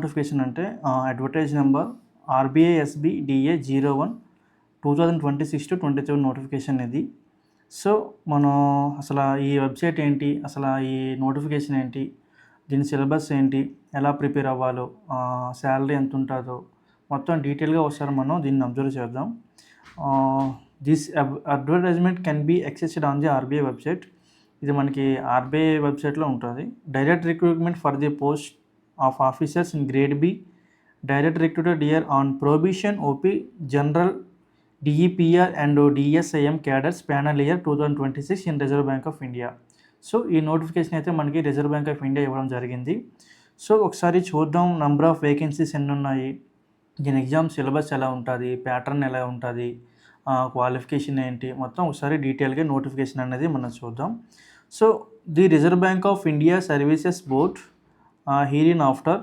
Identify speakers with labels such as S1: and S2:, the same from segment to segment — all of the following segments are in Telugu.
S1: నోటిఫికేషన్ అంటే advertise number RBI SB DA 01 2026-27 notification ఇది. సో మనం అసలు ఈ వెబ్సైట్ ఏంటి, అసలు ఈ నోటిఫికేషన్ ఏంటి, దీని సిలబస్ ఏంటి, ఎలా ప్రిపేర్ అవ్వాలో, శాలరీ ఎంత ఉంటుందో మొత్తం డీటెయిల్గా ఒకసారి మనం దీన్ని అబ్జర్వ్ చేద్దాం. This advertisement can be accessed on the RBI website. ఇది మనకి ఆర్బీఐ వెబ్సైట్లో ఉంటుంది. Direct recruitment for the post of officers in grade B, direct recruited here on prohibition OP general DEPR and DSIM cadres panel year 2026 in Reserve Bank of India. So ఈ నోటిఫికేషన్ అయితే మనకి రిజర్వ్ బ్యాంక్ ఆఫ్ ఇండియా ఇవ్వడం జరిగింది. సో ఒకసారి చూద్దాం నంబర్ ఆఫ్ వేకెన్సీస్ ఎన్ని ఉన్నాయి, దీని ఎగ్జామ్ సిలబస్ ఎలా ఉంటుంది, ప్యాటర్న్ ఎలా ఉంటుంది, క్వాలిఫికేషన్ ఏంటి, మొత్తం ఒకసారి డీటెయిల్గా నోటిఫికేషన్ అనేది మనం చూద్దాం. So the reserve bank of India services board hereinafter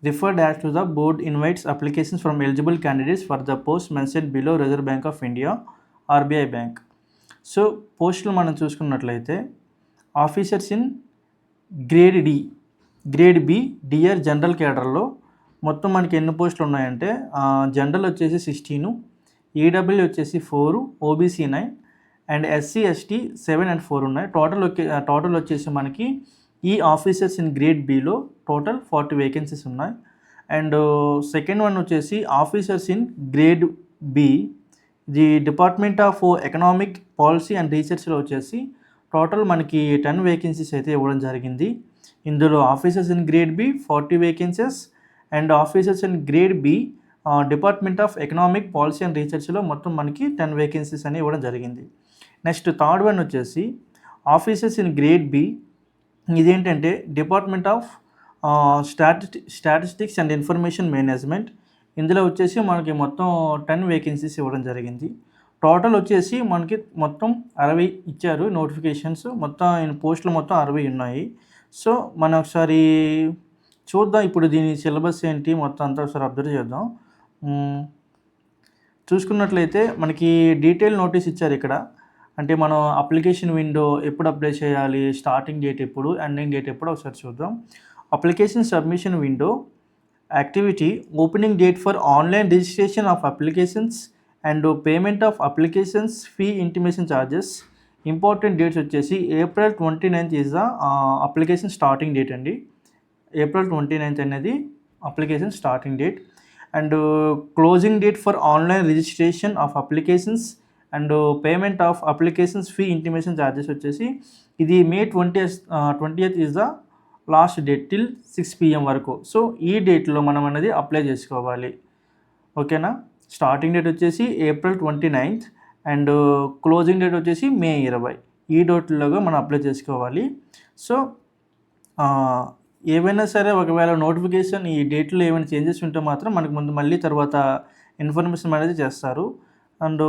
S1: referred as to the board invites applications from eligible candidates for the post mentioned below Reserve Bank of India RBI Bank. So పోస్టులు మనం చూసుకున్నట్లయితే officers in grade B DR general క్యాడర్లో మొత్తం మనకి ఎన్ని పోస్టులు ఉన్నాయంటే జనరల్ వచ్చేసి 16, ఈడబ్ల్యూ వచ్చేసి 4, OBC 9 and SC ST 7 and 4 ఉన్నాయి. టోటల్ వచ్చేసి మనకి ఈ ఆఫీసర్స్ ఇన్ గ్రేడ్ బిలో టోటల్ 40 వేకెన్సీస్ ఉన్నాయి. అండ్ సెకండ్ వన్ వచ్చేసి officers in grade B the department of economic policy and రీసెర్చ్లో వచ్చేసి టోటల్ మనకి 10 వేకెన్సీస్ అయితే ఇవ్వడం జరిగింది. ఇందులో officers in grade B 40 vacancies and officers in grade B department of economic policy and రీసెర్చ్లో మొత్తం మనకి 10 వేకెన్సీస్ అని ఇవ్వడం జరిగింది. నెక్స్ట్ థర్డ్ వన్ వచ్చేసి ఆఫీసర్స్ ఇన్ గ్రేడ్ బి, ఇదేంటంటే department of statistics and information management. ఇందులో వచ్చేసి మనకి మొత్తం 10 వేకెన్సీస్ ఇవ్వడం జరిగింది. టోటల్ వచ్చేసి మనకి మొత్తం 60 ఇచ్చారు నోటిఫికేషన్స్, మొత్తం పోస్టులు మొత్తం 60 ఉన్నాయి. సో మనం ఒకసారి చూద్దాం ఇప్పుడు దీని సిలబస్ ఏంటి మొత్తం అంతా ఒకసారి అబ్జర్వ్ చేద్దాం. చూసుకున్నట్లయితే మనకి డీటెయిల్ నోటీస్ ఇచ్చారు ఇక్కడ. అంటే మనం అప్లికేషన్ విండో ఎప్పుడు అప్లై చేయాలి, స్టార్టింగ్ డేట్ ఎప్పుడు, ఎండింగ్ డేట్ ఎప్పుడు ఒకసారి చూద్దాం. Application submission window activity opening date for online registration of applications and payment of applications fee intimation charges. Important dates వచ్చేసి April 29th is the application starting date అండి. April 29th అనేది application starting date. And closing date for online registration of applications and payment of applications fee intimation charges వచ్చేసి ఇది May 20th is the last date till 6 PM వరకు. సో ఈ డేట్లో మనం అనేది అప్లై చేసుకోవాలి, ఓకేనా. స్టార్టింగ్ డేట్ వచ్చేసి April 29th and closing date వచ్చేసి May 20. ఈ డేట్లోగా మనం అప్లై చేసుకోవాలి. సో ఏవైనా సరే ఒకవేళ నోటిఫికేషన్ ఈ డేట్లో ఏమైనా చేంజెస్ ఉంటే మాత్రం మనకు ముందు మళ్ళీ తర్వాత ఇన్ఫర్మేషన్ అనేది చేస్తారు. And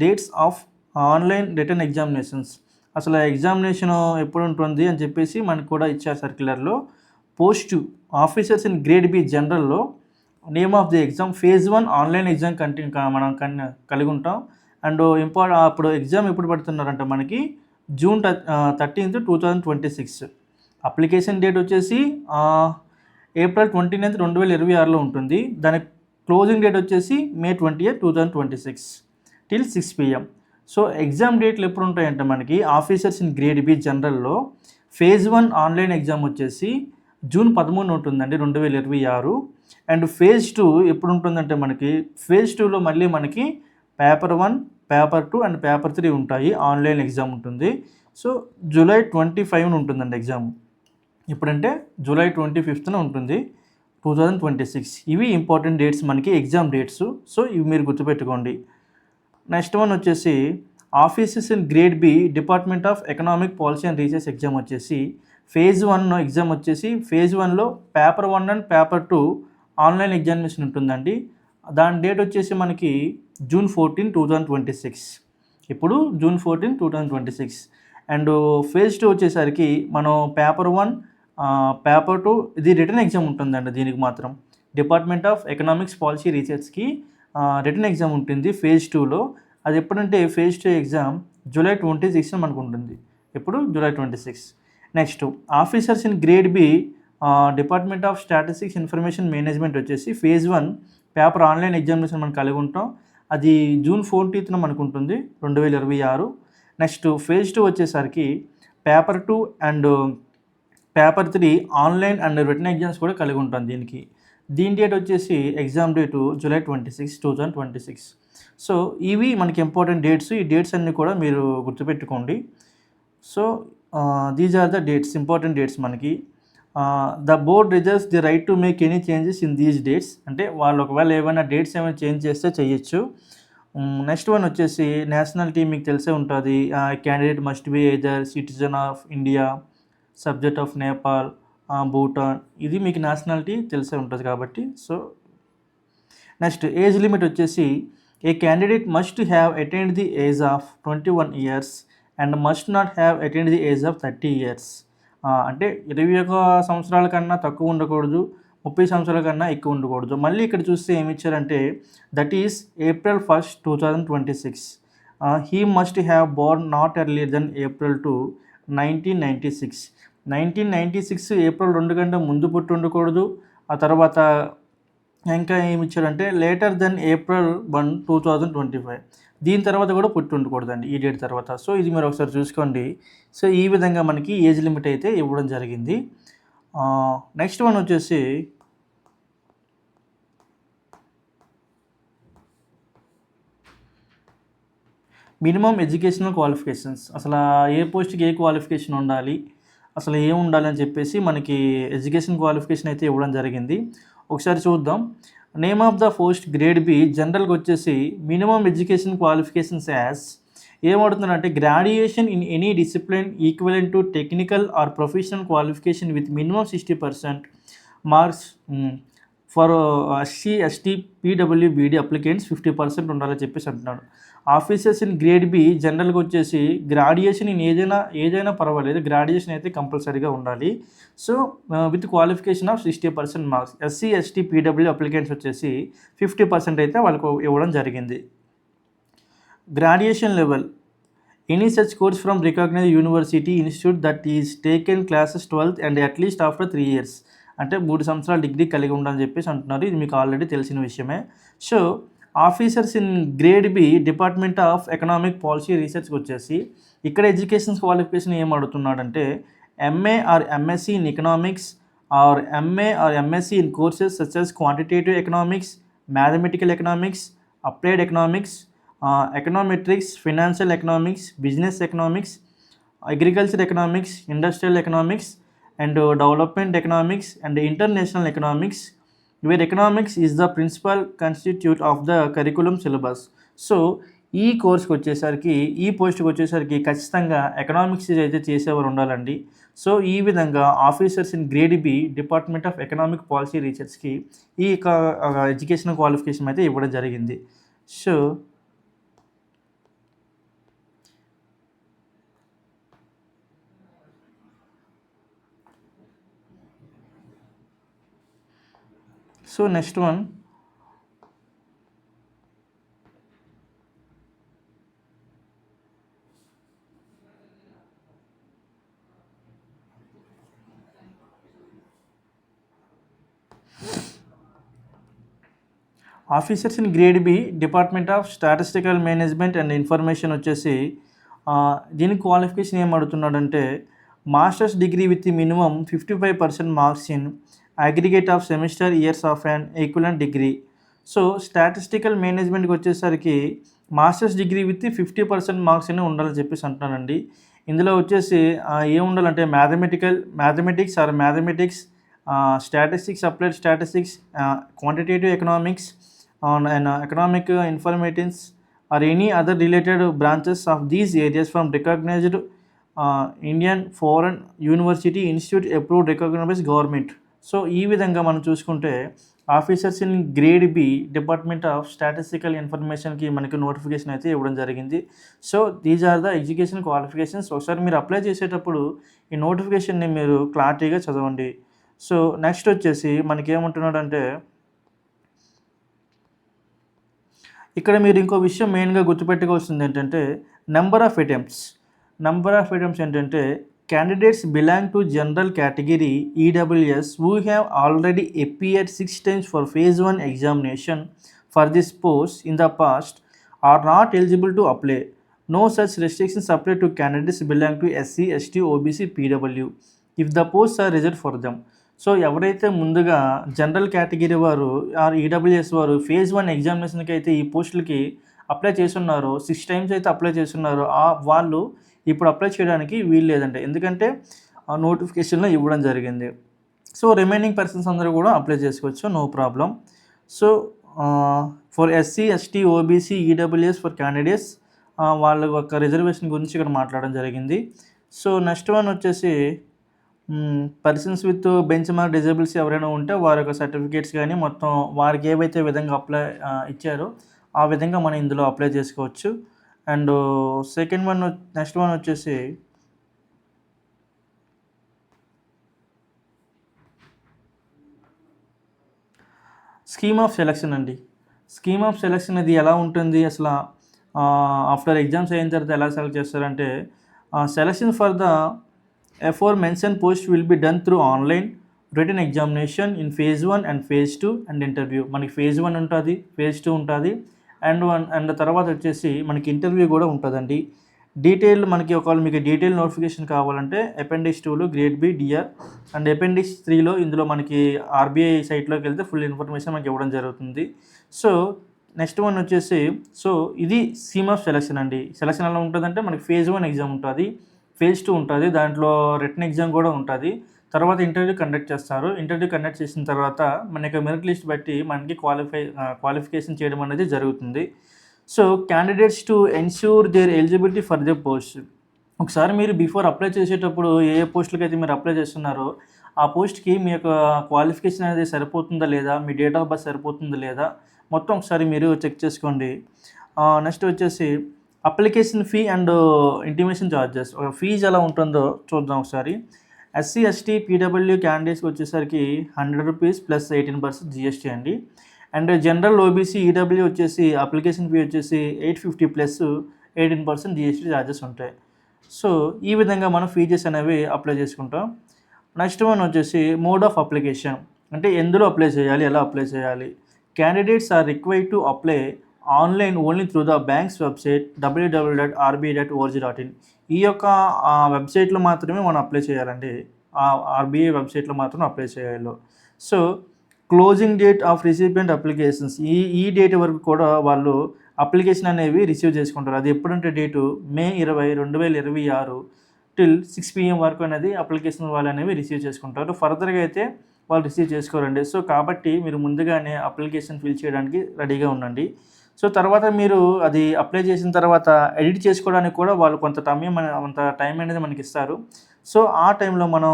S1: dates of online written examinations, అసలు ఎగ్జామినేషన్ ఎప్పుడు ఉంటుంది అని చెప్పేసి మనకు కూడా ఇచ్చారు సర్క్యులర్లో. Post officers in grade B జనరల్లో name of the exam Phase 1 online exam మనం కలిగి ఉంటాం. అండ్ అప్పుడు ఎగ్జామ్ ఎప్పుడు పెడుతున్నారంటే మనకి June 13th, 2026. అప్లికేషన్ డేట్ వచ్చేసి April 29th, 2026లో ఉంటుంది. దానికి క్లోజింగ్ డేట్ వచ్చేసి May 20th, 2026 till 6 PM. So exam డేట్లు ఎప్పుడు ఉంటాయంటే మనకి ఆఫీసర్స్ ఇన్ గ్రేడ్ బి జనరల్లో Phase 1 ఆన్లైన్ ఎగ్జామ్ వచ్చేసి June 13 ఉంటుందండి 2026. అండ్ Phase 2 ఎప్పుడు ఉంటుందంటే మనకి Phase 2లో మళ్ళీ మనకి పేపర్ 1, పేపర్ 2 అండ్ పేపర్ 3 ఉంటాయి. ఆన్లైన్ ఎగ్జామ్ ఉంటుంది. సో July 25 ఉంటుందండి ఎగ్జామ్. ఇప్పుడంటే July 25th ఉంటుంది 2026. ఇవి ఇంపార్టెంట్ డేట్స్ మనకి ఎగ్జామ్ డేట్స్. సో ఇవి మీరు గుర్తుపెట్టుకోండి. నెక్స్ట్ వన్ వచ్చేసి officers in grade B department of economic policy and research exam వచ్చేసి Phase 1 ఎగ్జామ్ వచ్చేసి Phase 1లో paper 1 and paper 2 online examination ఉంటుందండి. దాని డేట్ వచ్చేసి మనకి June 14, 2026. ఇప్పుడు June 14, 2026. అండ్ Phase 2 వచ్చేసరికి మనం పేపర్ 1, పేపర్ 2 ఇది రిటర్న్ ఎగ్జామ్ ఉంటుందండి. దీనికి మాత్రం డిపార్ట్మెంట్ ఆఫ్ ఎకనామిక్స్ పాలసీ రీసెర్చ్కి రిటర్న్ ఎగ్జామ్ ఉంటుంది Phase 2లో. అది ఎప్పుడంటే Phase 2 ఎగ్జామ్ July 26 మనకు ఉంటుంది. ఇప్పుడు July 26. Next officers in grade B department of statistics information management వచ్చేసి ఫేజ్ 1 పేపర్ ఆన్లైన్ ఎగ్జామినేషన్ మనం కలిగి ఉంటాం. అది జూన్ 14న మనకు ఉంటుంది 2026. నెక్స్ట్ ఫేజ్ 2 వచ్చేసరికి paper 2 and paper 3 online and written exams కూడా కలిగి ఉంటాం. దీని డేట్ వచ్చేసి ఎగ్జామ్ డేటు July 26, 2026. సో ఇవి మనకి ఇంపార్టెంట్ డేట్స్. ఈ డేట్స్ అన్నీ కూడా మీరు గుర్తుపెట్టుకోండి. So these are the dates, important dates మనకి. The board reserves the right to make any changes in these dates. అంటే వాళ్ళు ఒకవేళ ఏమైనా డేట్స్ ఏమైనా చేంజ్ చేస్తే చేయొచ్చు. నెక్స్ట్ వన్ వచ్చేసి నేషనాలిటీ మీకు తెలిసే ఉంటుంది. Candidate must be either citizen of India, subject of Nepal, Bhutan. ఇది మీకు నేషనాలిటీ తెలిసే ఉంటుంది కాబట్టి. సో నెక్స్ట్ ఏజ్ లిమిట్ వచ్చేసి a candidate must have attained the age of 21 years and must not have attained the age of 30 years. అంటే 21 సంవత్సరాల కన్నా తక్కువ ఉండకూడదు, 30 సంవత్సరాల కన్నా ఎక్కువ ఉండకూడదు. మళ్ళీ ఇక్కడ చూస్తే ఏమి ఇచ్చారంటే that is April 1st, 2026. He must have born not earlier than April 2, 1996. 1996 April 2 కంటే ముందు పుట్టి ఉండకూడదు. ఆ తర్వాత ఇంకా ఏమి ఇచ్చారంటే లేటర్ దెన్ April 1, 2025. దీని తర్వాత కూడా పుట్టి ఉండకూడదండి ఈ డేట్ తర్వాత. సో ఇది మీరు ఒకసారి చూసుకోండి. సో ఈ విధంగా మనకి ఏజ్ లిమిట్ అయితే ఇవ్వడం జరిగింది. నెక్స్ట్ వన్ వచ్చేసి మినిమం ఎడ్యుకేషనల్ క్వాలిఫికేషన్స్. అసలు ఏ పోస్ట్కి ఏ క్వాలిఫికేషన్ ఉండాలి, అసలు ఏం ఉండాలి అని చెప్పేసి మనకి ఎడ్యుకేషన్ క్వాలిఫికేషన్ అయితే ఇవ్వడం జరిగింది. ఒకసారి చూద్దాం. Name of the post grade B జనరల్గా వచ్చేసి మినిమం ఎడ్యుకేషన్ క్వాలిఫికేషన్స్ యాజ్ ఏమవుతుందంటే graduation in any discipline equivalent to technical or professional qualification with minimum 60% marks. For SC, ST, పీడబ్ల్యూబీడీ అప్లికెంట్స్ 50% ఉండాలని చెప్పేసి అంటున్నాడు. ఆఫీసర్స్ ఇన్ గ్రేడ్ బి జనరల్గా వచ్చేసి గ్రాడ్యుయేషన్ ఇన్ ఏదైనా పర్వాలేదు, గ్రాడ్యుయేషన్ అయితే కంపల్సరీగా ఉండాలి. So with qualification of 60% marks. SC, ST, PW applicants వచ్చేసి 50% అయితే వాళ్ళకు ఇవ్వడం జరిగింది. Graduation level any such course from recognised university institute that is taken classes 12th and at least after 3 years. అంటే 3 సంవత్సరాల డిగ్రీ కలిగి ఉండాలని చెప్పేసి అంటున్నారు. ఇది మీకు ఆల్రెడీ తెలిసిన విషయమే. So officers in grade B department of economic policy రీసెర్చ్కి వచ్చేసి ఇక్కడ ఎడ్యుకేషన్ క్వాలిఫికేషన్ ఏం అడుగుతున్నాడంటే MA or MSc in economics or MA or MSc in courses such as quantitative economics, mathematical economics, applied economics, econometrics, financial economics, business economics, agriculture economics, industrial economics and development economics and international economics where economics is the principal constituent of the curriculum syllabus. So ఈ కోర్స్కి వచ్చేసరికి, ఈ పోస్ట్కి వచ్చేసరికి ఖచ్చితంగా ఎకనామిక్స్ అయితే చేసేవారు ఉండాలండి. సో ఈ విధంగా officers in grade B department of economic policy రీసెర్చ్కి ఈ ఎడ్యుకేషనల్ క్వాలిఫికేషన్ అయితే ఇవ్వడం జరిగింది. So next one officers in grade B department of statistical management and information వచ్చేసి దీనికి క్వాలిఫికేషన్ ఏం అడుగుతున్నాడంటే masters degree with minimum 55% marks in aggregate of semester years of and equivalent degree. So statistical మేనేజ్మెంట్కి వచ్చేసరికి మాస్టర్స్ డిగ్రీ విత్ 50% మార్క్స్ అని ఉండాలని చెప్పేసి అంటున్నానండి. ఇందులో వచ్చేసి ఏం ఉండాలంటే mathematics, statistics, applied statistics, quantitative economics and economic informatics or any other related branches of these areas from recognized Indian foreign university institute approved recognized government. So ఈ విధంగా మనం చూసుకుంటే officers in grade B department of statistical ఇన్ఫర్మేషన్కి మనకి నోటిఫికేషన్ అయితే ఇవ్వడం జరిగింది. So these are the education qualifications. ఒకసారి మీరు అప్లై చేసేటప్పుడు ఈ నోటిఫికేషన్ని మీరు క్లారిటీగా చదవండి. సో నెక్స్ట్ వచ్చేసి మనకి ఏమంటున్నాడంటే ఇక్కడ మీరు ఇంకో విషయం మెయిన్గా గుర్తుపెట్టుకోవాల్సింది ఏంటంటే నెంబర్ ఆఫ్ అటెంప్ట్స్ ఏంటంటే candidates belong to general category EWS who have already appeared 6 times for phase 1 examination for this post in the past are not eligible to apply. No such restrictions apply to candidates belong to SC, ST, OBC, PW if the posts are reserved for them. So ఎవరైతే ముందుగా జనరల్ కేటగిరీ వారు ఆర్ ఈడబ్ల్యూఎస్ వారు ఫేజ్ 1 ఎగ్జామినేషన్కి అయితే ఈ పోస్టులకి అప్లై చేస్తున్నారో 6 times అయితే అప్లై చేస్తున్నారో వాళ్ళు ఇప్పుడు అప్లై చేయడానికి వీలు లేదండి, ఎందుకంటే ఆ నోటిఫికేషన్లో ఇవ్వడం జరిగింది. సో రిమైనింగ్ పర్సన్స్ అందరూ కూడా అప్లై చేసుకోవచ్చు, no problem. So for SC, ST, OBC, EWS for candidates వాళ్ళ యొక్క రిజర్వేషన్ గురించి ఇక్కడ మాట్లాడడం జరిగింది. సో నెక్స్ట్ వన్ వచ్చేసి persons with benchmark disables ఎవరైనా ఉంటే వారి యొక్క సర్టిఫికేట్స్ కానీ మొత్తం వారికి ఏవైతే విధంగా అప్లై ఇచ్చారో ఆ విధంగా మనం ఇందులో అప్లై చేసుకోవచ్చు. అండ్ నెక్స్ట్ వన్ వచ్చేసి స్కీమ్ ఆఫ్ సెలక్షన్ అండి. స్కీమ్ ఆఫ్ సెలక్షన్ అది ఎలా ఉంటుంది, అసలు ఆఫ్టర్ ఎగ్జామ్స్ అయిన తర్వాత ఎలా సెలెక్ట్ చేస్తారంటే selection for the aforementioned post will be done through online written examination in phase 1 and phase 2 and interview. మనకి phase 1 ఉంటుంది, phase 2 ఉంటుంది అండ్ తర్వాత వచ్చేసి మనకి ఇంటర్వ్యూ కూడా ఉంటుందండి. డీటెయిల్ మనకి ఒకవేళ మీకు డీటెయిల్ నోటిఫికేషన్ కావాలంటే అపెండిక్స్ 2లో grade B DR and appendix 3లో ఇందులో మనకి ఆర్బీఐ సైట్లోకి వెళ్తే ఫుల్ ఇన్ఫర్మేషన్ మనకి ఇవ్వడం జరుగుతుంది. సో నెక్స్ట్ వన్ వచ్చేసి ఇది స్కీమ్ ఆఫ్ సెలక్షన్ అండి. సెలక్షన్ ఎలా ఉంటుందంటే మనకి ఫేజ్ 1 ఎగ్జామ్ ఉంటుంది, ఫేజ్ 2 ఉంటుంది, దాంట్లో రిటన్ ఎగ్జామ్ కూడా ఉంటుంది, తర్వాత ఇంటర్వ్యూ కండక్ట్ చేస్తారు. ఇంటర్వ్యూ కండక్ట్ చేసిన తర్వాత మనకి మెరిట్ లిస్ట్ బట్టి మనకి క్వాలిఫికేషన్ చేయడం అనేది జరుగుతుంది. So candidates to ensure their eligibility for the post. ఒకసారి మీరు బిఫోర్ అప్లై చేసేటప్పుడు ఏ పోస్టులకి అయితే మీరు అప్లై చేస్తున్నారో ఆ పోస్ట్కి మీ యొక్క క్వాలిఫికేషన్ అనేది సరిపోతుందా లేదా, మీ డేట్ ఆఫ్ బర్త్ సరిపోతుందా లేదా మొత్తం ఒకసారి మీరు చెక్ చేసుకోండి. నెక్స్ట్ వచ్చేసి application fee and intimation charges, fees ఎలా ఉంటుందో చూద్దాం ఒకసారి. ఎస్సీ, ఎస్టీ, పీడబ్ల్యూ క్యాండిడేట్స్కి వచ్చేసరికి 100 రూపీస్ ప్లస్ 18% జిఎస్టీ అండి. అండ్ జనరల్ ఓబీసీ, ఈడబ్ల్యూ వచ్చేసి అప్లికేషన్ ఫీ వచ్చేసి 850 ప్లస్ 18% జిఎస్టీ ఛార్జెస్ ఉంటాయి. సో ఈ విధంగా మనం ఫీజెస్ అనేవి అప్లై చేసుకుంటాం. నెక్స్ట్ వన్ వచ్చేసి మోడ్ ఆఫ్ అప్లికేషన్, అంటే ఎందులో అప్లై చేయాలి, ఎలా అప్లై చేయాలి. Candidates are required to apply online only through the bank's website www.rbi.org.in. ఈ యొక్క వెబ్సైట్లో మాత్రమే మనం అప్లై చేయాలండి, ఆర్బీఐ వెబ్సైట్లో మాత్రం అప్లై చేయాలి. So closing date of recipient applications, ఈ డేట్ వరకు కూడా వాళ్ళు అప్లికేషన్ అనేవి రిసీవ్ చేసుకుంటారు. అది ఎప్పుడంటే డేటు May 20, 2026 till 6 PM వరకు అనేది అప్లికేషన్ వాళ్ళు అనేవి రిసీవ్ చేసుకుంటారు. ఫర్దర్గా అయితే వాళ్ళు రిసీవ్ చేసుకోరండి. సో కాబట్టి మీరు ముందుగానే అప్లికేషన్ ఫిల్ చేయడానికి రెడీగా ఉండండి. సో తర్వాత మీరు అది అప్లై చేసిన తర్వాత ఎడిట్ చేసుకోవడానికి కూడా వాళ్ళు కొంత టైం అనేది మనకి ఇస్తారు. సో ఆ టైంలో మనం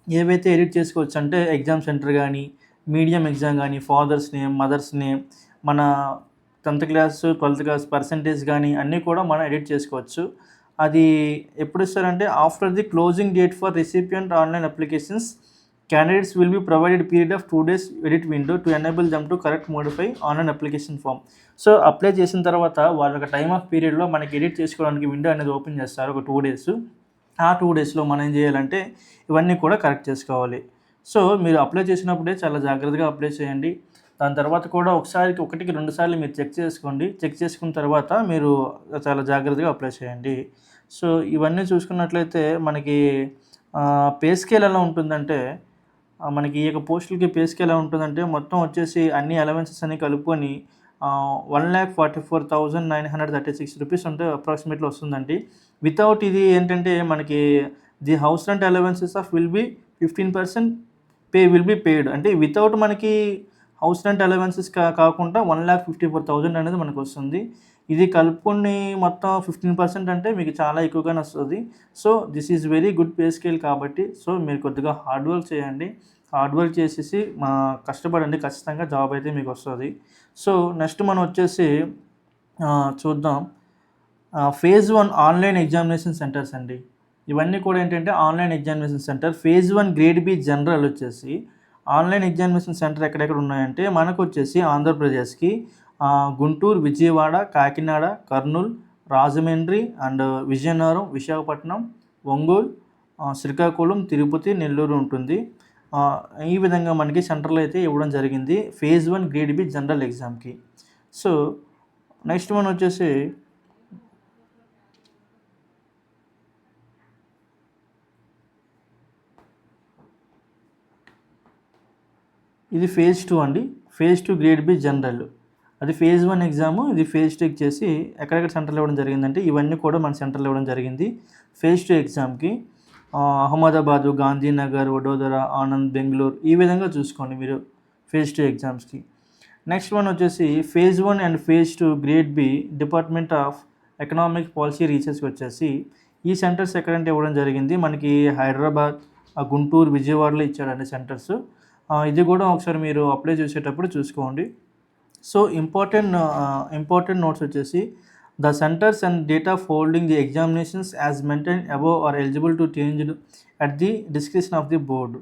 S1: ఏవైతే ఎడిట్ చేసుకోవచ్చు అంటే ఎగ్జామ్ సెంటర్ కానీ, మీడియం ఎగ్జామ్ కానీ, ఫాదర్స్ నేమ్, మదర్స్ నేమ్, మన 10th class 12th class percentage కానీ అన్నీ కూడా మనం ఎడిట్ చేసుకోవచ్చు. అది ఎప్పుడు ఇస్తారంటే after the closing date for recipient online applications candidates will be provided period of 2 days edit window to enable them to correct modify online application form. So apply చేసిన తర్వాత వాళ్ళ ఒక టైమ్ ఆఫ్ పీరియడ్లో మనకి ఎడిట్ చేసుకోవడానికి విండో అనేది ఓపెన్ చేస్తారు ఒక 2 days. ఆ 2 daysలో మనం ఏం చేయాలంటే ఇవన్నీ కూడా కరెక్ట్ చేసుకోవాలి. సో మీరు అప్లై చేసినప్పుడే చాలా జాగ్రత్తగా అప్లై చేయండి. దాని తర్వాత కూడా ఒకటికి 2 సార్లు మీరు చెక్ చేసుకోండి. చెక్ చేసుకున్న తర్వాత మీరు చాలా జాగ్రత్తగా అప్లై చేయండి. సో ఇవన్నీ చూసుకున్నట్లయితే మనకి పే స్కేల్ ఎలా ఉంటుందంటే మనకి ఈ యొక్క పోస్టులకి పే స్కేల్ ఎలా ఉంటుందంటే మొత్తం వచ్చేసి అన్ని అలవెన్సెస్ అన్ని కలుపుకొని 1,44,936 రూపీస్ అంటే అప్రాక్సిమేట్లీ వస్తుందండి. వితౌట్ ఇది ఏంటంటే మనకి the house rent allowances of will be 15% will be paid. అంటే వితౌట్ మనకి హౌస్ రెంట్ అలవెన్సెస్ కాకుండా 1,54,000 అనేది మనకు వస్తుంది. ఇది కలుపుకొని మొత్తం 15% అంటే మీకు చాలా ఎక్కువగానే వస్తుంది. So this is very good pay scale కాబట్టి సో మీరు కొద్దిగా హార్డ్ వర్క్ చేయండి. హార్డ్ వర్క్ చేసేసి కష్టపడండి, ఖచ్చితంగా జాబ్ అయితే మీకు వస్తుంది. సో నెక్స్ట్ మనం వచ్చేసి చూద్దాం ఫేజ్ 1 ఆన్లైన్ ఎగ్జామినేషన్ సెంటర్స్ అండి. ఇవన్నీ కూడా ఏంటంటే online examination centre. Phase 1 grade B general వచ్చేసి ఆన్లైన్ ఎగ్జామినేషన్ సెంటర్ ఎక్కడెక్కడ ఉన్నాయంటే మనకు వచ్చేసి ఆంధ్రప్రదేశ్కి గుంటూరు, విజయవాడ, కాకినాడ, కర్నూలు, రాజమండ్రి అండ్ విజయనగరం, విశాఖపట్నం, ఒంగోలు, శ్రీకాకుళం, తిరుపతి, నెల్లూరు ఉంటుంది. ఈ విధంగా మనకి సెంటర్లు అయితే ఇవ్వడం జరిగింది ఫేజ్ 1 గ్రేడ్ బి జనరల్ ఎగ్జామ్కి. సో నెక్స్ట్ వన్ వచ్చేసి ఇది ఫేజ్ 2 అండి. Phase 2 grade B general. అది ఫేజ్ 1 ఎగ్జాము, ఇది ఫేజ్ 2 వచ్చేసి ఎక్కడెక్కడ సెంటర్లు ఇవ్వడం జరిగిందంటే ఇవన్నీ కూడా మన సెంటర్లు ఇవ్వడం జరిగింది ఫేజ్ 2 ఎగ్జామ్కి. అహ్మదాబాదు, గాంధీనగర్, వడోదర, ఆనంద్, బెంగళూరు ఈ విధంగా చూసుకోండి మీరు ఫేజ్ 2 ఎగ్జామ్స్కి. నెక్స్ట్ వన్ వచ్చేసి phase 1 and phase 2 grade B department of economic policy రీసెర్చ్కి వచ్చేసి ఈ సెంటర్స్ ఎక్కడంటే ఇవ్వడం జరిగింది మనకి హైదరాబాద్, గుంటూరు, విజయవాడలో ఇచ్చాడండి సెంటర్స్. ఇది కూడా ఒకసారి మీరు అప్లై చేసేటప్పుడు చూసుకోండి. సో ఇంపార్టెంట్ నోట్స్ వచ్చేసి the centres and date of holding the examinations as maintain above are eligible to changed at the description of the board.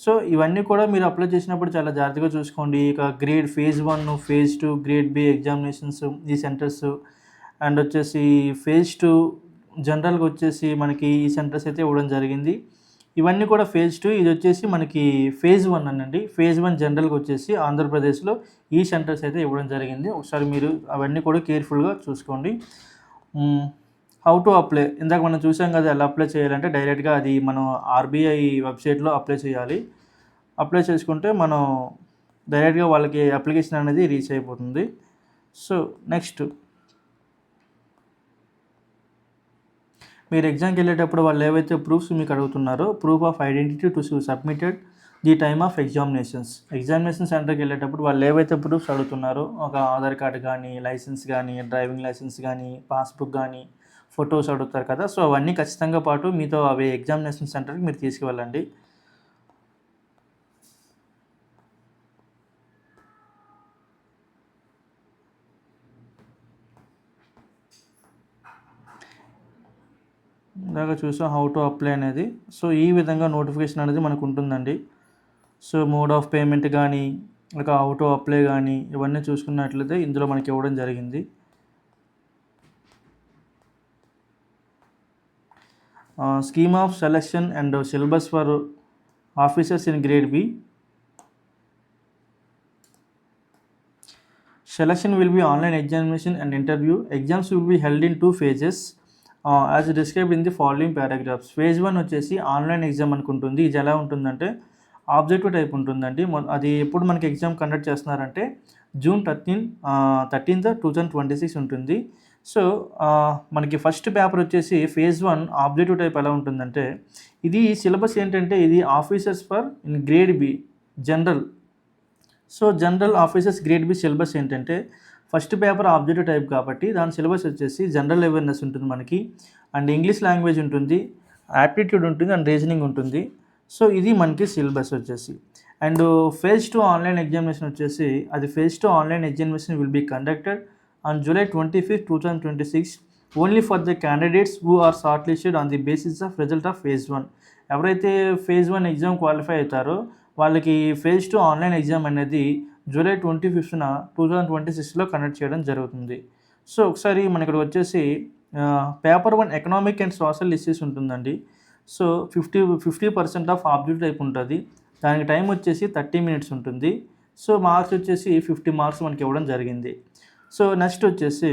S1: So ఇవన్నీ కూడా మీరు అప్లై చేసినప్పుడు చాలా జాగ్రత్తగా చూసుకోండి. ఇక grade phase 1, phase 2 grade B examinations ఈ సెంటర్స్ అండ్ వచ్చేసి ఫేజ్ 2 జనరల్గా వచ్చేసి మనకి ఈ సెంటర్స్ అయితే ఇవ్వడం జరిగింది. ఇవన్నీ కూడా ఫేజ్ 2, ఇది వచ్చేసి మనకి ఫేజ్ 1 అనండి. ఫేజ్ 1 జనరల్గా వచ్చేసి ఆంధ్రప్రదేశ్లో ఈ సెంటర్స్ అయితే ఇవ్వడం జరిగింది. ఒకసారి మీరు అవన్నీ కూడా కేర్ఫుల్గా చూసుకోండి. హౌ టు అప్లై, ఇందాక మనం చూసాం కదా ఎలా అప్లై చేయాలంటే డైరెక్ట్గా అది మనం ఆర్బీఐ వెబ్సైట్లో అప్లై చేయాలి. అప్లై చేసుకుంటే మనం డైరెక్ట్గా వాళ్ళకి అప్లికేషన్ అనేది రీచ్ అయిపోతుంది. సో నెక్స్ట్ మీరు ఎగ్జామ్కి వెళ్ళేటప్పుడు వాళ్ళు ఏవైతే ప్రూఫ్స్ మీకు అడుగుతున్నారో proof of identity to submitted the time of examination సెంటర్కి వెళ్ళేటప్పుడు వాళ్ళు ఏవైతే ప్రూఫ్స్ అడుగుతున్నారో ఒక ఆధార్ కార్డు కానీ, లైసెన్స్ కానీ, డ్రైవింగ్ లైసెన్స్ కానీ, పాస్బుక్ కానీ, ఫొటోస్ అడుగుతారు కదా. సో అవన్నీ ఖచ్చితంగా పాటు మీతో అవి ఎగ్జామినేషన్ సెంటర్కి మీరు తీసుకువెళ్ళండి. ఇందాక చూసాం హౌ టు అప్లై అనేది. సో ఈ విధంగా నోటిఫికేషన్ అనేది మనకు ఉంటుందండి. సో మోడ్ ఆఫ్ పేమెంట్ కానీ, ఇక హౌ టు అప్లై కానీ ఇవన్నీ చూసుకున్నట్లయితే ఇందులో మనకి ఇవ్వడం జరిగింది. Scheme of selection and syllabus for officers in grade B. Selection will be online examination and interview. Exams will be held in 2 phases as described in the following paragraphs. Phase 1 వచ్చేసి ఆన్లైన్ ఎగ్జామ్ అనుకుంటుంది. ఇది ఎలా ఉంటుందంటే ఆబ్జెక్టివ్ టైప్ ఉంటుందండి. అది ఎప్పుడు మనకి ఎగ్జామ్ కండక్ట్ చేస్తున్నారంటే June 13th 2026 ఉంటుంది. సో మనకి ఫస్ట్ పేపర్ వచ్చేసి ఫేజ్ 1 ఆబ్జెక్టివ్ టైప్ ఎలా ఉంటుందంటే ఇది సిలబస్ ఏంటంటే ఇది officers for in grade B general. So general officers grade B syllabus ఏంటంటే ఫస్ట్ పేపర్ ఆబ్జెక్టివ్ టైప్ కాబట్టి దాని సిలబస్ వచ్చేసి జనరల్ అవేర్నెస్ ఉంటుంది మనకి, అండ్ ఇంగ్లీష్ లాంగ్వేజ్ ఉంటుంది, యాప్టిట్యూడ్ ఉంటుంది, అండ్ రీజనింగ్ ఉంటుంది. సో ఇది మనకి సిలబస్ వచ్చేసి. అండ్ ఫేజ్ 2 ఆన్లైన్ ఎగ్జామినేషన్ వచ్చేసి అది phase 2 online examination will be conducted on July 25th 2026 only for the candidates who are short listed on the basis of result of phase 1. ఎవరైతే ఫేజ్ 1 ఎగ్జామ్ క్వాలిఫై అవుతారో వాళ్ళకి ఫేజ్ 2 ఆన్లైన్ ఎగ్జామ్ అనేది July 25th 2026లో కండక్ట్ చేయడం జరుగుతుంది. సో ఒకసారి మన ఇక్కడ వచ్చేసి paper 1 economic and social issues ఉంటుందండి. సో 50% ఆఫ్ ఆబ్జెక్టివ్ టైప్ ఉంటుంది. దానికి టైం వచ్చేసి 30 minutes ఉంటుంది. సో మార్క్స్ వచ్చేసి 50 మార్క్స్ మనకి ఇవ్వడం జరిగింది. సో నెక్స్ట్ వచ్చేసి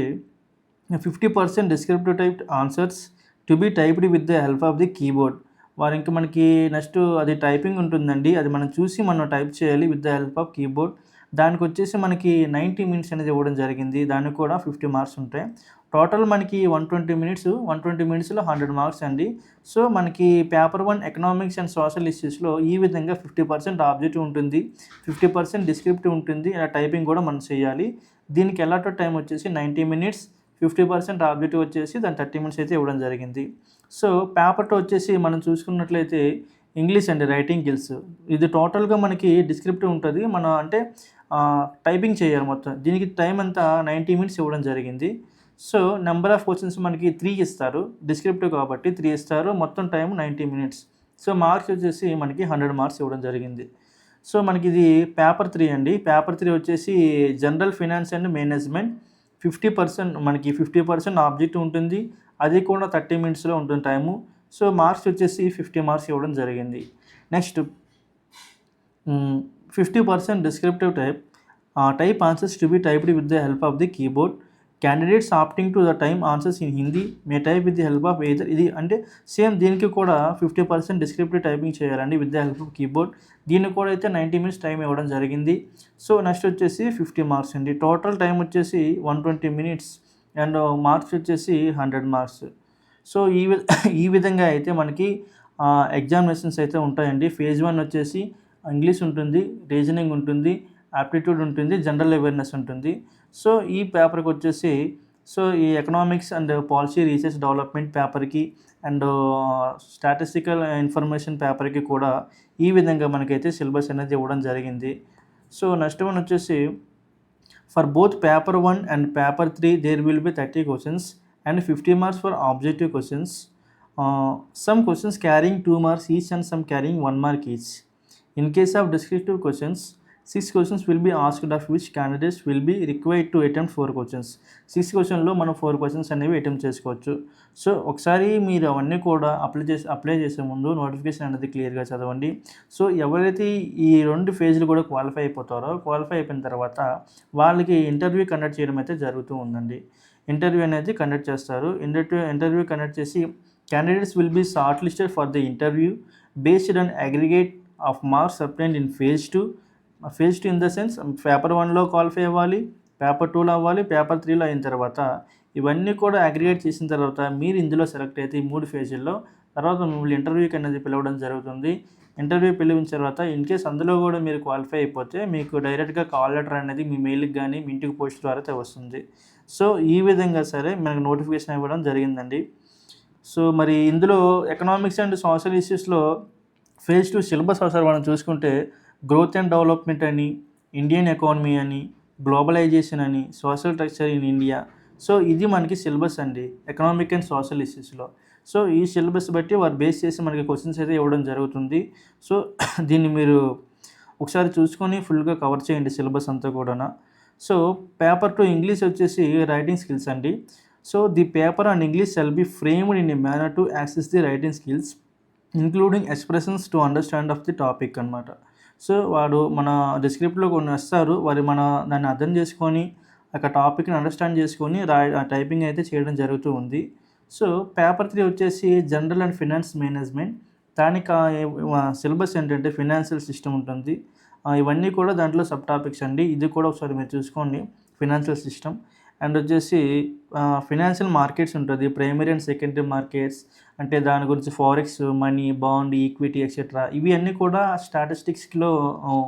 S1: 50% descriptive type answers to be typed with the help of the keyboard. వారు ఇంకా మనకి నెక్స్ట్ అది టైపింగ్ ఉంటుందండి, అది మనం చూసి మనం టైప్ చేయాలి with the help of keyboard. దానికి వచ్చేసి మనకి 90 minutes అనేది ఇవ్వడం జరిగింది. దానికి కూడా 50 మార్క్స్ ఉంటాయి. టోటల్ మనకి 120 minutesలో 100 మార్క్స్ అండి. సో మనకి పేపర్ 1 ఎకనామిక్స్ అండ్ సోషల్ ఇష్యూస్లో ఈ విధంగా 50% ఆబ్జెక్టివ్ ఉంటుంది, 50% డిస్క్రిప్టివ్ ఉంటుంది, ఇలా టైపింగ్ కూడా మనం చేయాలి. దీనికి అలాటెడ్ టైం వచ్చేసి 90 minutes, 50% ఆబ్జెక్టివ్ వచ్చేసి దాని 30 minutes అయితే ఇవ్వడం జరిగింది. సో పేపర్ 2 వచ్చేసి మనం చూసుకున్నట్లయితే ఇంగ్లీష్ అండ్ రైటింగ్ గిల్స్. ఇది టోటల్గా మనకి డిస్క్రిప్టివ్ ఉంటుంది, మనం అంటే టైపింగ్ చేయాలి మొత్తం. దీనికి టైం అంతా 90 minutes ఇవ్వడం జరిగింది. సో నెంబర్ ఆఫ్ క్వశ్చన్స్ మనకి 3 ఇస్తారు, డిస్క్రిప్టివ్ కాబట్టి 3 ఇస్తారు, మొత్తం టైం 90 minutes. సో మార్క్స్ వచ్చేసి మనకి 100 మార్క్స్ ఇవ్వడం జరిగింది. సో మనకి ఇది పేపర్ 3 అండి. పేపర్ 3 వచ్చేసి జనరల్ ఫినాన్స్ అండ్ మేనేజ్మెంట్. 50% మనకి 50% ఆబ్జెక్టివ్ ఉంటుంది, అది కూడా 30 minutesలో ఉంటుంది టైము. సో మార్క్స్ వచ్చేసి 50 మార్క్స్ ఇవ్వడం జరిగింది. Next 50% descriptive type answers to be typed with the help of the keyboard. Candidates opting to the time answers in Hindi may type with the help of either ఇది అంటే సేమ్ దీనికి కూడా 50% డిస్క్రిప్టివ్ టైపింగ్ చేయాలండి with the help of keyboard. దీనికి కూడా అయితే 90 మినిట్స్ టైం ఇవ్వడం జరిగింది. సో నెక్స్ట్ వచ్చేసి 50 మార్క్స్ అండి. టోటల్ టైం వచ్చేసి 120 మినిట్స్ అండ్ మార్క్స్ వచ్చేసి 100 మార్క్స్. సో ఈ విధంగా అయితే మనకి ఎగ్జామినేషన్స్ అయితే ఉంటాయండి. ఫేజ్ 1 వచ్చేసి ఇంగ్లీష్ ఉంటుంది, రీజనింగ్ ఉంటుంది, ఆప్టిట్యూడ్ ఉంటుంది, జనరల్ అవేర్నెస్ ఉంటుంది. సో ఈ పేపర్కి వచ్చేసి ఈ economics and policy research development పేపర్కి అండ్ స్టాటిస్టికల్ ఇన్ఫర్మేషన్ పేపర్కి కూడా ఈ విధంగా మనకైతే సిలబస్ అనేది ఇవ్వడం జరిగింది. సో నెక్స్ట్ వన్ వచ్చేసి for both paper 1 and paper 3 there will be 30 questions and 50 marks for objective questions. Some questions carrying 2 marks each and some carrying 1 mark each. In case of descriptive questions, 6 questions will be asked, of which candidates will be required to attempt 4 questions. 6 క్వశ్చన్లో మనం 4 క్వశ్చన్స్ అనేవి అటెంప్ట్ చేసుకోవచ్చు. సో ఒకసారి మీరు అవన్నీ కూడా అప్లై చేసే ముందు నోటిఫికేషన్ అనేది క్లియర్గా చదవండి. సో ఎవరైతే ఈ 2 ఫేజ్లు కూడా క్వాలిఫై అయిపోతారో, క్వాలిఫై అయిపోయిన తర్వాత వాళ్ళకి ఇంటర్వ్యూ కండక్ట్ చేయడం అయితే జరుగుతూ ఉందండి. ఇంటర్వ్యూ అనేది కండక్ట్ చేస్తారు. ఇంటర్వ్యూ కండక్ట్ చేసి candidates will be shortlisted for the interview based on aggregate of marks obtained in phase 2. phase 2 in the sense paper 1లో క్వాలిఫై అవ్వాలి, పేపర్ 2లో అవ్వాలి, పేపర్ 3లో అయిన తర్వాత ఇవన్నీ కూడా అగ్రిగేట్ చేసిన తర్వాత మీరు ఇందులో సెలెక్ట్ అయితే ఈ 3 ఫేజుల్లో తర్వాత మిమ్మల్ని ఇంటర్వ్యూకి అనేది పిలవడం జరుగుతుంది. ఇంటర్వ్యూ పిలిచిన తర్వాత ఇన్ కేస్ అందులో కూడా మీరు క్వాలిఫై అయిపోతే మీకు డైరెక్ట్గా కాల్ లెటర్ అనేది మీ మెయిల్కి కానీ మీ ఇంటికి పోస్ట్ ద్వారా వస్తుంది. సో ఈ విధంగా సరే మనకు నోటిఫికేషన్ ఇవ్వడం జరిగిందండి. సో మరి ఇందులో ఎకనామిక్స్ అండ్ సోషల్ ఇష్యూస్లో ఫేజ్ 2 సిలబస్ ఒకసారి మనం చూసుకుంటే గ్రోత్ అండ్ డెవలప్మెంట్ అని, ఇండియన్ ఎకానమీ అని, గ్లోబలైజేషన్ అని, social structure in India. So ఇది మనకి సిలబస్ అండి ఎకనామిక్ అండ్ సోషల్ ఇష్యూస్లో. సో ఈ సిలబస్ బట్టి వారు బేస్ చేసి మనకి క్వశ్చన్స్ అయితే ఇవ్వడం జరుగుతుంది. సో దీన్ని మీరు ఒకసారి చూసుకొని ఫుల్గా కవర్ చేయండి సిలబస్ అంతా కూడా. సో పేపర్ 2 ఇంగ్లీష్ వచ్చేసి రైటింగ్ స్కిల్స్ అండి. So the paper and English shall be framed in a manner to access the writing skills including expressions to understand of the topic అనమాట. సో వాడు మన డిస్క్రిప్ట్లో కొన్ని వస్తారు, వారు దాన్ని అర్థం చేసుకొని ఒక టాపిక్ని అండర్స్టాండ్ చేసుకొని టైపింగ్ అయితే చేయడం జరుగుతూ ఉంది. సో పేపర్ 3 వచ్చేసి జనరల్ అండ్ ఫినాన్స్ మేనేజ్మెంట్. దానికి సిలబస్ ఏంటంటే ఫినాన్షియల్ సిస్టమ్ ఉంటుంది. ఇవన్నీ కూడా దాంట్లో సబ్ టాపిక్స్ అండి. ఇది కూడా ఒకసారి మీరు చూసుకోండి. ఫినాన్షియల్ సిస్టమ్ అండ్ వచ్చేసి ఫినాన్షియల్ మార్కెట్స్ ఉంటుంది, ప్రైమరీ అండ్ సెకండరీ మార్కెట్స్ అంటే దాని గురించి forex, money, bond, equity etcetera ఇవి అన్నీ కూడా స్టాటిస్టిక్స్లో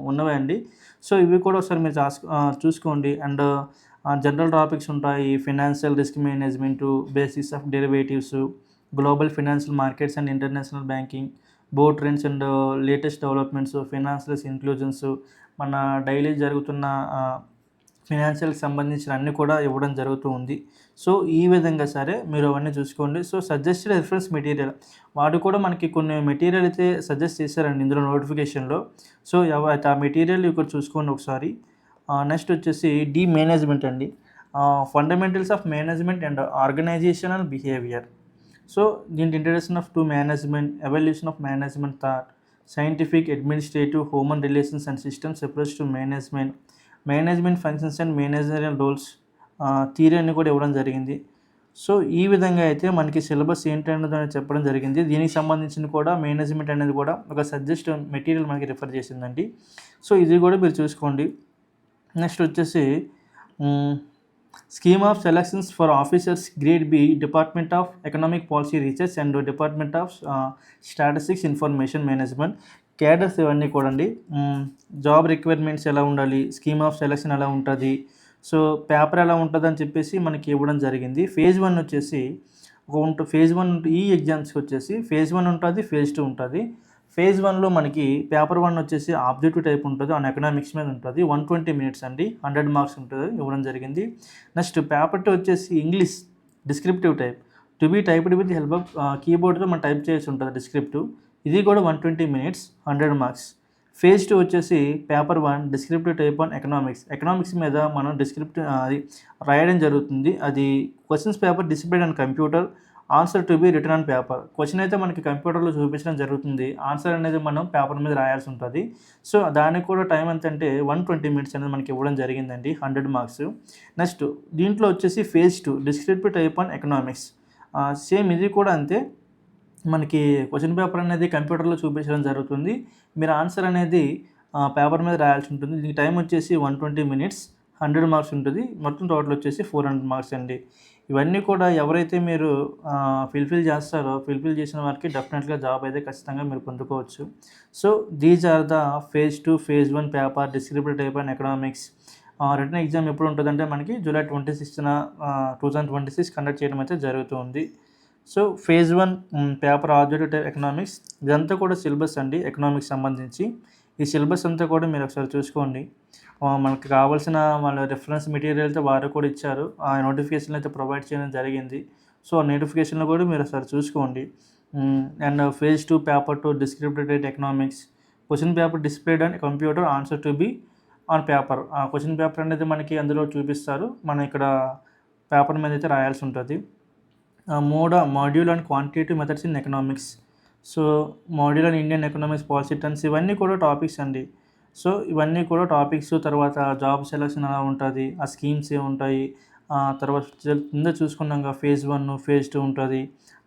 S1: ఉన్నవే అండి. సో ఇవి కూడా ఒకసారి మీరు చూసుకోండి. అండ్ జనరల్ టాపిక్స్ ఉంటాయి, financial risk management, basis of derivatives, global financial markets and international banking, board trends and latest developments, financial inclusions, మన డైలీ జరుగుతున్న ఫినాన్షియల్కి సంబంధించిన అన్నీ కూడా ఇవ్వడం జరుగుతూ ఉంది. సో ఈ విధంగా సరే మీరు అవన్నీ చూసుకోండి. సో సజెస్టెడ్ రిఫరెన్స్ మెటీరియల్ వాడు కూడా మనకి కొన్ని మెటీరియల్ అయితే సజెస్ట్ చేశారండి ఇందులో నోటిఫికేషన్లో. సో ఆ మెటీరియల్ ఇక్కడ చూసుకోండి ఒకసారి. నెక్స్ట్ వచ్చేసి మేనేజ్మెంట్ అండి, fundamentals of management and organisational behaviour. So దీంట్లో introduction of to management, evolution of management thought, scientific, administrative, human relations and systems approach to management functions and managerial roles theory అన్ని కూడా ఇవ్వడం జరిగింది. సో ఈ విధంగా అయితే మనకి సిలబస్ ఏంటనేది చెప్పడం జరిగింది. దీనికి సంబంధించిన కూడా మేనేజ్మెంట్ అనేది కూడా ఒక సజెస్ట్ మెటీరియల్ మనకి రిఫర్ చేసిందండి. సో ఇది కూడా మీరు చూసుకోండి. నెక్స్ట్ వచ్చేసి scheme of selections for officers grade B, department of economic policy research and department of statistics information management. Cadres ఇవన్నీ కూడా అండి. జాబ్ రిక్వైర్మెంట్స్ ఎలా ఉండాలి, స్కీమ్ ఆఫ్ సెలక్షన్ ఎలా ఉంటుంది, సో పేపర్ ఎలా ఉంటుంది అని చెప్పేసి మనకి ఇవ్వడం జరిగింది. ఫేజ్ 1 వచ్చేసి ఫేజ్ 1 ఈ ఎగ్జామ్స్కి వచ్చేసి ఫేజ్ 1 ఉంటుంది, ఫేజ్ 2 ఉంటుంది. ఫేజ్ 1లో మనకి పేపర్ 1 వచ్చేసి ఆబ్జెక్టివ్ టైప్ ఉంటుంది, ఆన్ ఎకనామిక్స్ మీద ఉంటుంది, 120 మినిట్స్ అండి, 100 మార్క్స్ ఉంటుంది, ఇవ్వడం జరిగింది. నెక్స్ట్ పేపర్ 2 వచ్చేసి English descriptive type, to be typed with help of కీబోర్డ్తో మనం టైప్ చేసి ఉంటుంది డిస్క్రిప్టివ్. ఇది కూడా 120 మినిట్స్, 100 మార్క్స్. ఫేజ్ 2 వచ్చేసి paper 1 descriptive type on economics మీద మనం అది రాయడం జరుగుతుంది. అది questions paper displayed on computer answer to be written on paper. Question అయితే మనకి కంప్యూటర్లో చూపించడం జరుగుతుంది. ఆన్సర్ అనేది మనం పేపర్ మీద రాయాల్సి ఉంటుంది. సో దానికి కూడా టైం ఎంతంటే 120 మినిట్స్ అనేది మనకి ఇవ్వడం జరిగిందండి. 100 మార్క్స్. నెక్స్ట్ దీంట్లో వచ్చేసి phase 2 descriptive type on economics. Same ఇది కూడా అంతే. మనకి క్వశ్చన్ పేపర్ అనేది కంప్యూటర్లో చూపించడం జరుగుతుంది. మీరు ఆన్సర్ అనేది పేపర్ మీద రాయాల్సి ఉంటుంది. దీనికి టైం వచ్చేసి 120 మినిట్స్, 100 మార్క్స్ ఉంటుంది. మొత్తం టోటల్ వచ్చేసి 400 మార్క్స్ అండి. ఇవన్నీ కూడా ఎవరైతే మీరు ఫిల్ఫిల్ చేసిన వారికి డెఫినెట్గా జాబ్ అయితే ఖచ్చితంగా మీరు పొందుకోవచ్చు. So these are the phase 2, phase 1 paper descriptive type and economics. Written exam ఎప్పుడు ఉంటుందంటే మనకి జూలై 26న 2026 కండక్ట్ చేయడం అయితే జరుగుతుంది. So phase 1 paper objective type economics, ఇదంతా కూడా సిలబస్ అండి ఎకనామిక్స్ సంబంధించి. ఈ సిలబస్ అంతా కూడా మీరు ఒకసారి చూసుకోండి. మనకు కావాల్సిన వాళ్ళ రిఫరెన్స్ మెటీరియల్తో వారు కూడా ఇచ్చారు. ఆ నోటిఫికేషన్లు అయితే ప్రొవైడ్ చేయడం జరిగింది. సో ఆ నోటిఫికేషన్లో కూడా మీరు ఒకసారి చూసుకోండి. And phase 2 paper 2 descriptive type economics, question paper displayed and computer answer to be on paper. ఆ క్వశ్చన్ పేపర్ అనేది మనకి అందులో చూపిస్తారు. మనం ఇక్కడ పేపర్ మీద అయితే రాయాల్సి ఉంటుంది. Module and quantitative methods in economics. So module and Indian economics policy terms, ఇవన్నీ కూడా టాపిక్స్ అండి. సో ఇవన్నీ కూడా టాపిక్స్. తర్వాత జాబ్ సెలక్షన్ ఎలా ఉంటుంది, ఆ స్కీమ్స్ ఏముంటాయి, తర్వాత కింద చూసుకున్నాక ఫేజ్ 1, ఫేజ్ 2 ఉంటుంది.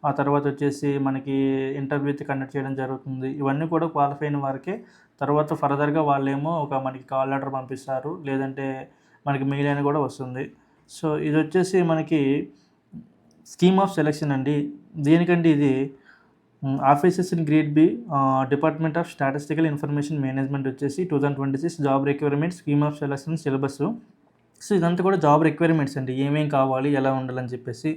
S1: ఆ తర్వాత వచ్చేసి మనకి ఇంటర్వ్యూ అయితే కండక్ట్ చేయడం జరుగుతుంది. ఇవన్నీ కూడా క్వాలిఫై అయిన వారికే. తర్వాత ఫర్దర్గా వాళ్ళేమో మనకి కాల్ లెటర్ పంపిస్తారు, లేదంటే మనకి మెయిల్ అయినా కూడా వస్తుంది. సో ఇది వచ్చేసి మనకి స్కీమ్ ఆఫ్ సెలెక్షన్ అండి. దేనికంటే ఇది officers in grade B, department of statistical information management వచ్చేసి 2026 job requirements, scheme of selection, syllabus. So ఇదంతా కూడా జాబ్ రిక్వైర్మెంట్స్ అండి, ఏమేం కావాలి, ఎలా ఉండాలని చెప్పేసి.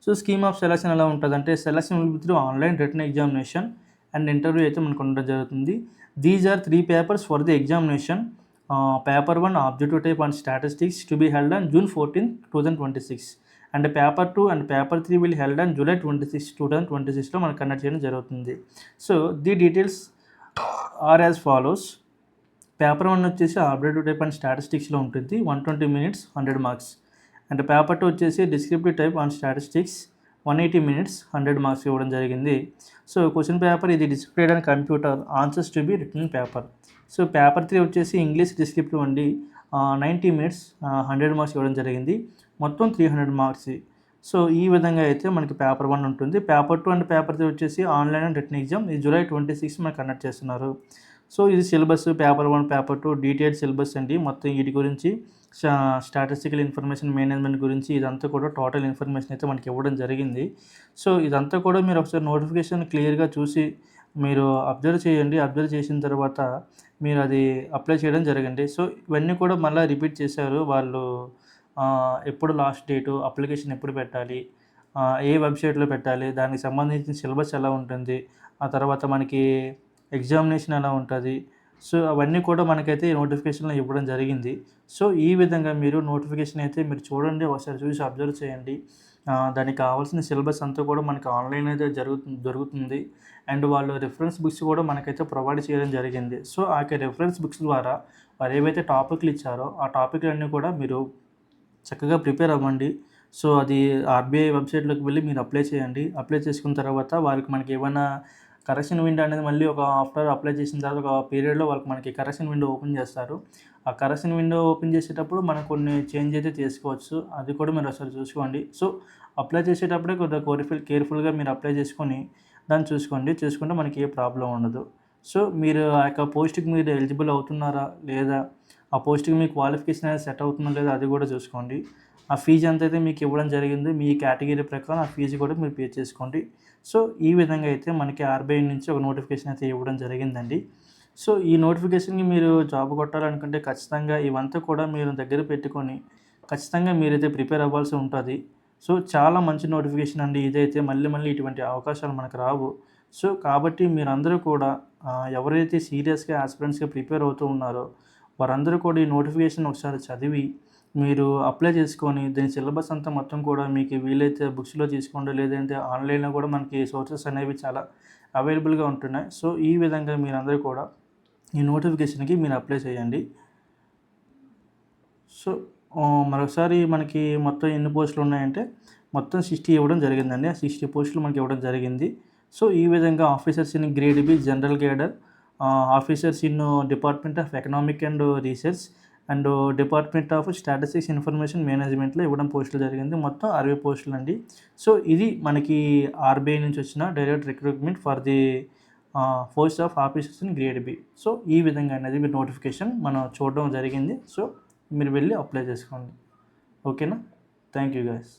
S1: సో స్కీమ్ ఆఫ్ సెలెక్షన్ ఎలా ఉంటుందంటే selection will be through online written examination and interview అయితే మనకు ఉండడం జరుగుతుంది. These are 3 papers for the examination. Paper 1 objective type and statistics to be held on June 14, 2026. And paper 2 and paper 3 will held on July 26, 2026లో మనకు కండక్ట్ చేయడం జరుగుతుంది. So the details are as follows. Paper 1 వచ్చేసి ఆబ్జెక్టివ్ టైప్ అండ్ స్టాటిస్టిక్స్లో ఉంటుంది, 120 మినిట్స్, 100 మార్క్స్. అండ్ పేపర్ 2 వచ్చేసి descriptive type and statistics, 180 minutes, 100 marks ఇవ్వడం జరిగింది. సో క్వశ్చన్ పేపర్ ఇది displayed and computer answers to be written paper. So paper 3 వచ్చేసి ఇంగ్లీష్ డిస్క్రిప్టివ్ అండి, 90 మినిట్స్, 100 మార్క్స్ ఇవ్వడం జరిగింది. మొత్తం 300 మార్క్స్. సో ఈ విధంగా అయితే మనకి పేపర్ 1 ఉంటుంది. పేపర్ 2 అండ్ పేపర్ 3 వచ్చేసి ఆన్లైన్ అండ్ రిటన్ ఎగ్జామ్, ఇది July 26 మనకు కండక్ట్ చేస్తున్నారు. సో ఇది syllabus paper 1, paper 2 detailed syllabus అండి. మొత్తం వీటి గురించి స్టాటిస్టికల్ ఇన్ఫర్మేషన్ మేనేజ్మెంట్ గురించి ఇదంతా కూడా టోటల్ ఇన్ఫర్మేషన్ అయితే మనకి ఇవ్వడం జరిగింది. సో ఇదంతా కూడా మీరు ఒకసారి నోటిఫికేషన్ క్లియర్గా చూసి మీరు అబ్జర్వ్ చేయండి. అబ్జర్వ్ చేసిన తర్వాత మీరు అది అప్లై చేయడం జరగండి. సో ఇవన్నీ కూడా మళ్ళీ రిపీట్ చేశారు వాళ్ళు. ఎప్పుడు లాస్ట్ డేటు, అప్లికేషన్ ఎప్పుడు పెట్టాలి, ఏ వెబ్సైట్లో పెట్టాలి, దానికి సంబంధించిన సిలబస్ ఎలా ఉంటుంది, ఆ తర్వాత మనకి ఎగ్జామినేషన్ ఎలా ఉంటుంది. సో అవన్నీ కూడా మనకైతే నోటిఫికేషన్లో ఇవ్వడం జరిగింది. సో ఈ విధంగా మీరు నోటిఫికేషన్ అయితే మీరు చూడండి, ఒకసారి చూసి అబ్జర్వ్ చేయండి. దానికి కావాల్సిన సిలబస్ అంతా కూడా మనకి ఆన్లైన్ అయితే దొరుకుతుంది. అండ్ వాళ్ళు రిఫరెన్స్ బుక్స్ కూడా మనకైతే ప్రొవైడ్ చేయడం జరిగింది. సో ఆ రిఫరెన్స్ బుక్స్ ద్వారా వారు ఏవైతే టాపిక్లు ఇచ్చారో ఆ టాపిక్లన్నీ కూడా మీరు చక్కగా ప్రిపేర్ అవ్వండి. సో అది ఆర్బీఐ వెబ్సైట్లోకి వెళ్ళి మీరు అప్లై చేయండి. అప్లై చేసుకున్న తర్వాత వారికి మనకి ఏమైనా కరెక్షన్ విండో అనేది మళ్ళీ ఆఫ్టర్ అప్లై చేసిన తర్వాత ఒక పీరియడ్లో వాళ్ళకి మనకి కరెక్షన్ విండో ఓపెన్ చేస్తారు. ఆ కరెక్షన్ విండో ఓపెన్ చేసేటప్పుడు మనం కొన్ని చేంజ్ అయితే చేసుకోవచ్చు. అది కూడా మీరు ఒకసారి చూసుకోండి. సో అప్లై చేసేటప్పుడే కొద్దిగా కేర్ఫుల్గా మీరు అప్లై చేసుకొని దాన్ని చూసుకుంటే మనకి ఏ ప్రాబ్లం ఉండదు. సో మీరు ఆ యొక్క పోస్ట్కి మీరు ఎలిజిబుల్ అవుతున్నారా లేదా, ఆ పోస్ట్కి మీ క్వాలిఫికేషన్ అనేది సెట్ అవుతుందా లేదా అది కూడా చూసుకోండి. ఆ ఫీజు ఎంతైతే మీకు ఇవ్వడం జరిగిందో మీ కేటగిరీ ప్రకారం ఆ ఫీజు కూడా మీరు పే చేసుకోండి. సో ఈ విధంగా అయితే మనకి ఆర్బీఐ నుంచి ఒక నోటిఫికేషన్ అయితే ఇవ్వడం జరిగిందండి. సో ఈ నోటిఫికేషన్కి మీరు జాబ్ కొట్టాలనుకుంటే ఖచ్చితంగా ఇవంతా కూడా మీరు దగ్గర పెట్టుకొని ఖచ్చితంగా మీరైతే ప్రిపేర్ అవ్వాల్సి ఉంటుంది. సో చాలా మంచి నోటిఫికేషన్ అండి ఇదైతే. మళ్ళీ ఇటువంటి అవకాశాలు మనకు రావు. సో కాబట్టి మీరందరూ కూడా ఎవరైతే సీరియస్గా ఆస్పిరెంట్స్గా ప్రిపేర్ అవుతూ ఉన్నారో వారందరూ కూడా ఈ నోటిఫికేషన్ ఒకసారి చదివి మీరు అప్లై చేసుకొని దీని సిలబస్ అంతా మొత్తం కూడా మీకు వీలైతే బుక్స్లో తీసుకోండి, లేదంటే ఆన్లైన్లో కూడా మనకి సోర్సెస్ అనేవి చాలా అవైలబుల్గా ఉంటున్నాయి. సో ఈ విధంగా మీరందరూ కూడా ఈ నోటిఫికేషన్కి మీరు అప్లై చేయండి. సో మరొకసారి మనకి మొత్తం ఎన్ని పోస్టులు ఉన్నాయంటే మొత్తం 60 ఇవ్వడం జరిగిందండి. ఆ 60 పోస్టులు మనకి ఇవ్వడం జరిగింది. సో ఈ విధంగా officers in grade B general cadre, officers in department of economic and research and department of statistics information మేనేజ్మెంట్లో ఇవ్వడం పోస్టులు జరిగింది. మొత్తం 60 పోస్టులు అండి. సో ఇది మనకి ఆర్బీఐ నుంచి వచ్చిన direct recruitment for the post of officers in grade B. So ఈ విధంగా అనేది మీరు నోటిఫికేషన్ మనం చూడడం జరిగింది. సో మీరు వెళ్ళి అప్లై చేసుకోండి. ఓకేనా? Thank you guys.